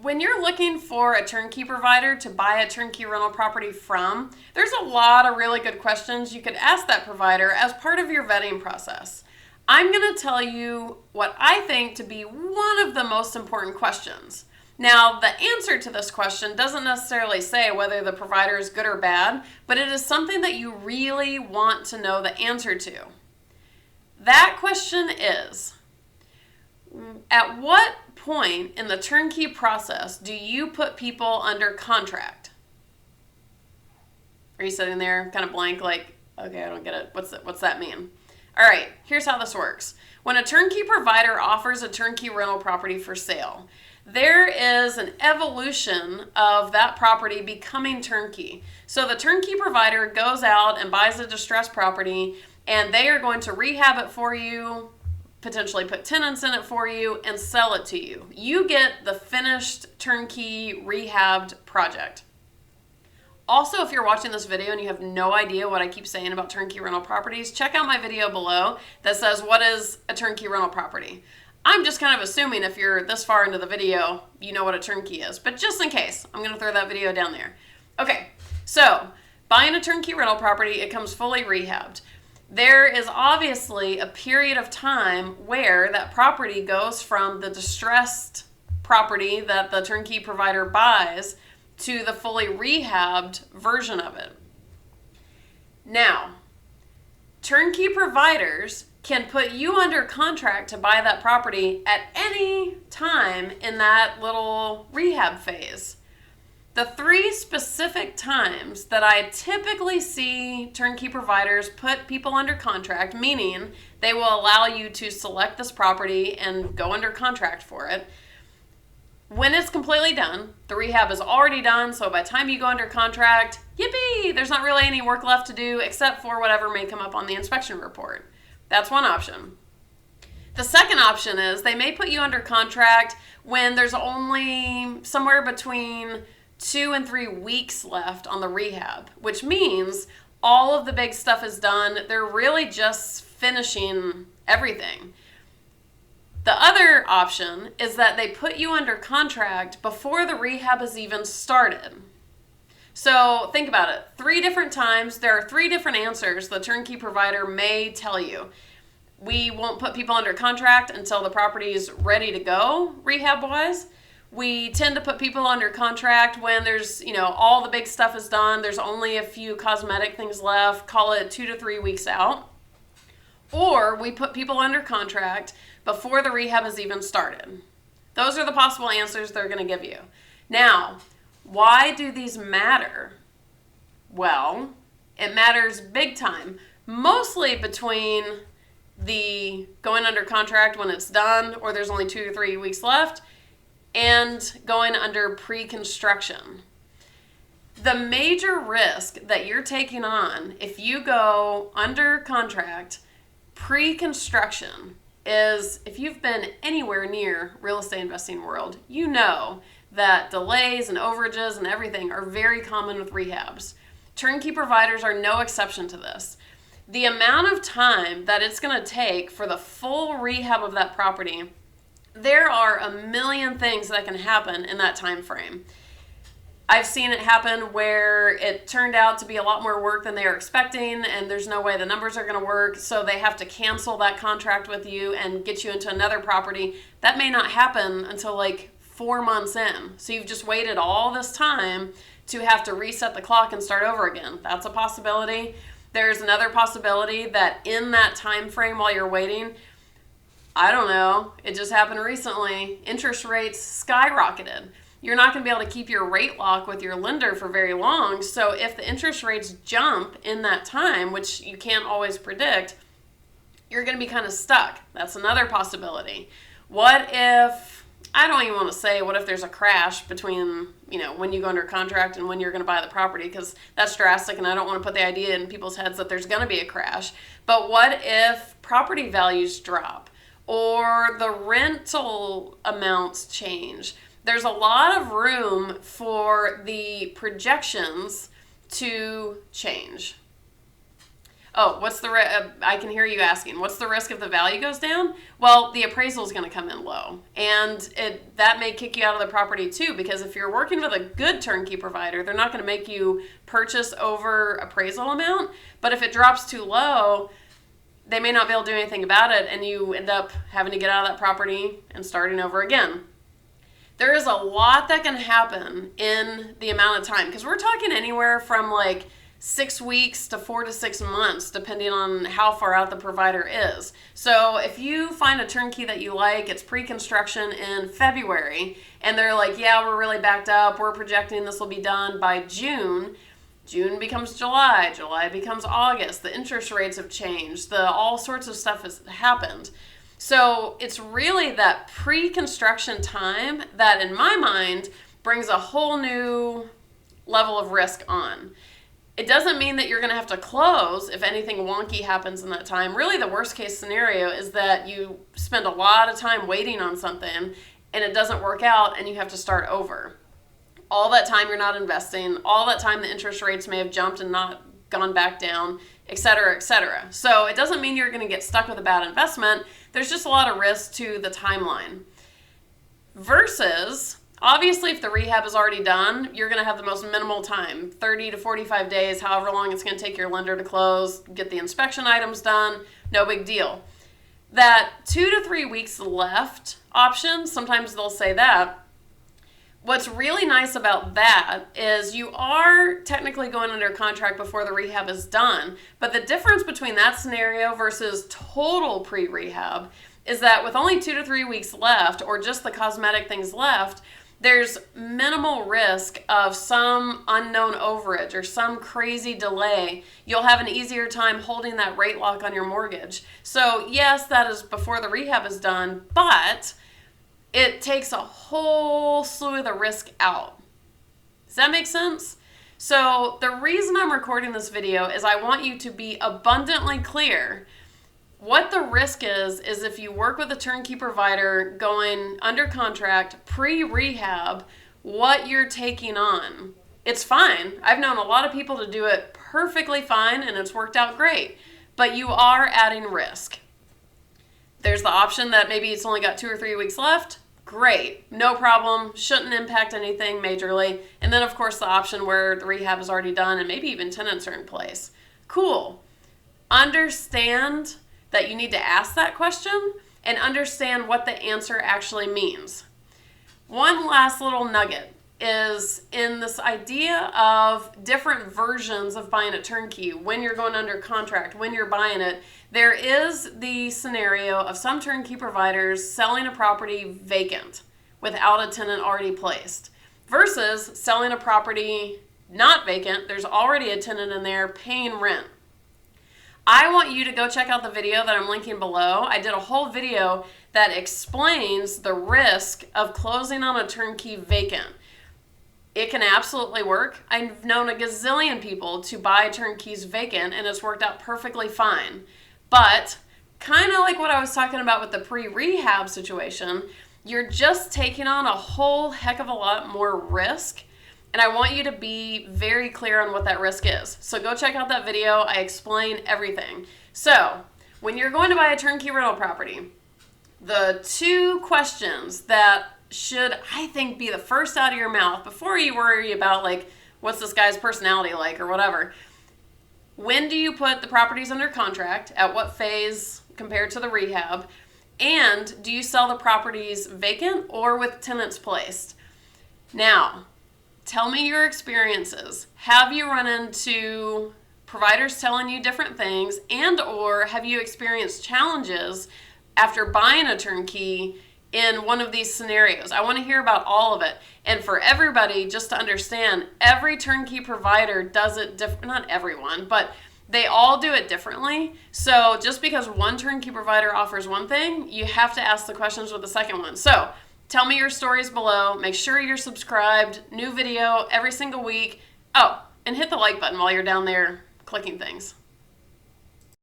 When you're looking for a turnkey provider to buy a turnkey rental property from, there's a lot of really good questions you could ask that provider as part of your vetting process. I'm going to tell you what I think to be one of the most important questions. Now, the answer to this question doesn't necessarily say whether the provider is good or bad, but it is something that you really want to know the answer to. That question is, at what point in the turnkey process do you put people under contract? Are you sitting there kind of blank like, okay, I don't get it. What's that mean? All right, here's how this works. When a turnkey provider offers a turnkey rental property for sale, there is an evolution of that property becoming turnkey. So the turnkey provider goes out and buys a distressed property, and they are going to rehab it for you, potentially put tenants in it for you, and sell it to you. You get the finished turnkey rehabbed project. Also, if you're watching this video and you have no idea what I keep saying about turnkey rental properties, check out my video below that says, what is a turnkey rental property? I'm just kind of assuming if you're this far into the video, you know what a turnkey is. But just in case, I'm going to throw that video down there. Okay, so buying a turnkey rental property, it comes fully rehabbed. There is obviously a period of time where that property goes from the distressed property that the turnkey provider buys to the fully rehabbed version of it. Now, turnkey providers can put you under contract to buy that property at any time in that little rehab phase. The three specific times that I typically see turnkey providers put people under contract, meaning they will allow you to select this property and go under contract for it. When it's completely done, the rehab is already done, so by the time you go under contract, yippee, there's not really any work left to do except for whatever may come up on the inspection report. That's one option. The second option is they may put you under contract when there's only somewhere between 2 and 3 weeks left on the rehab, which means all of the big stuff is done. They're really just finishing everything. The other option is that they put you under contract before the rehab is even started. So think about it. 3 different times, there are 3 different answers the turnkey provider may tell you. We won't put people under contract until the property is ready to go, rehab-wise. We tend to put people under contract when there's, all the big stuff is done. There's only a few cosmetic things left. Call it 2 to 3 weeks out. Or we put people under contract before the rehab is even started. Those are the possible answers they're going to give you. Now, why do these matter? Well, it matters big time, mostly between the going under contract when it's done or there's only 2 to 3 weeks left and going under pre-construction. The major risk that you're taking on if you go under contract pre-construction is, if you've been anywhere near real estate investing world, you know that delays and overages and everything are very common with rehabs. Turnkey providers are no exception to this. The amount of time that it's going to take for the full rehab of that property, there are a million things that can happen in that time frame. I've seen it happen where it turned out to be a lot more work than they were expecting, and there's no way the numbers are going to work, so they have to cancel that contract with you and get you into another property. That may not happen until like 4 months in. So you've just waited all this time to have to reset the clock and start over again. That's a possibility. There's another possibility that in that time frame while you're waiting, I don't know, it just happened recently, interest rates skyrocketed. You're not going to be able to keep your rate lock with your lender for very long. So if the interest rates jump in that time, which you can't always predict, you're going to be kind of stuck. That's another possibility. What if, I don't even want to say, what if there's a crash between, when you go under contract and when you're going to buy the property, because that's drastic and I don't want to put the idea in people's heads that there's going to be a crash. But what if property values drop or the rental amounts change? There's a lot of room for the projections to change. Oh, I can hear you asking, what's the risk if the value goes down? Well, the appraisal is going to come in low, and that may kick you out of the property too, because if you're working with a good turnkey provider, they're not going to make you purchase over appraisal amount, but if it drops too low, they may not be able to do anything about it, and you end up having to get out of that property and starting over again. There is a lot that can happen in the amount of time, because we're talking anywhere from like 6 weeks to 4 to 6 months, depending on how far out the provider is. So if you find a turnkey that you like, it's pre-construction in February, and they're like, yeah, we're really backed up, we're projecting this will be done by June. June becomes July, July becomes August, the interest rates have changed, all sorts of stuff has happened. So it's really that pre-construction time that, in my mind, brings a whole new level of risk on. It doesn't mean that you're going to have to close if anything wonky happens in that time. Really, the worst case scenario is that you spend a lot of time waiting on something and it doesn't work out and you have to start over. All that time you're not investing, all that time the interest rates may have jumped and not gone back down, et cetera, et cetera. So it doesn't mean you're going to get stuck with a bad investment. There's just a lot of risk to the timeline. Versus, obviously, if the rehab is already done, you're going to have the most minimal time, 30 to 45 days, however long it's going to take your lender to close, get the inspection items done, no big deal. That 2 to 3 weeks left option, sometimes they'll say that. What's really nice about that is you are technically going under contract before the rehab is done, but the difference between that scenario versus total pre-rehab is that with only 2 to 3 weeks left, or just the cosmetic things left, there's minimal risk of some unknown overage or some crazy delay. You'll have an easier time holding that rate lock on your mortgage. So yes, that is before the rehab is done, but it takes a whole slew of the risk out. Does that make sense? So the reason I'm recording this video is I want you to be abundantly clear. What the risk is if you work with a turnkey provider going under contract, pre-rehab, what you're taking on. It's fine. I've known a lot of people to do it perfectly fine and it's worked out great, but you are adding risk. There's the option that maybe it's only got 2 or 3 weeks left. Great, no problem, shouldn't impact anything majorly. And then of course the option where the rehab is already done and maybe even tenants are in place. Cool. Understand that you need to ask that question and understand what the answer actually means. One last little nugget is in this idea of different versions of buying a turnkey, when you're going under contract, when you're buying it, there is the scenario of some turnkey providers selling a property vacant without a tenant already placed versus selling a property not vacant, there's already a tenant in there paying rent. I want you to go check out the video that I'm linking below. I did a whole video that explains the risk of closing on a turnkey vacant. It can absolutely work. I've known a gazillion people to buy turnkeys vacant and it's worked out perfectly fine. But kind of like what I was talking about with the pre-rehab situation, you're just taking on a whole heck of a lot more risk. And I want you to be very clear on what that risk is. So go check out that video. I explain everything. So when you're going to buy a turnkey rental property, the 2 questions that should, I think, be the first out of your mouth before you worry about like, what's this guy's personality like or whatever. When do you put the properties under contract? At what phase compared to the rehab? And do you sell the properties vacant or with tenants placed? Now, tell me your experiences. Have you run into providers telling you different things, and or have you experienced challenges after buying a turnkey in one of these scenarios? I want to hear about all of it. And for everybody, just to understand, every turnkey provider does it different. Not everyone, but they all do it differently. So just because one turnkey provider offers one thing, you have to ask the questions with the second one. So tell me your stories below. Make sure you're subscribed. New video every single week. Oh, and hit the like button while you're down there clicking things.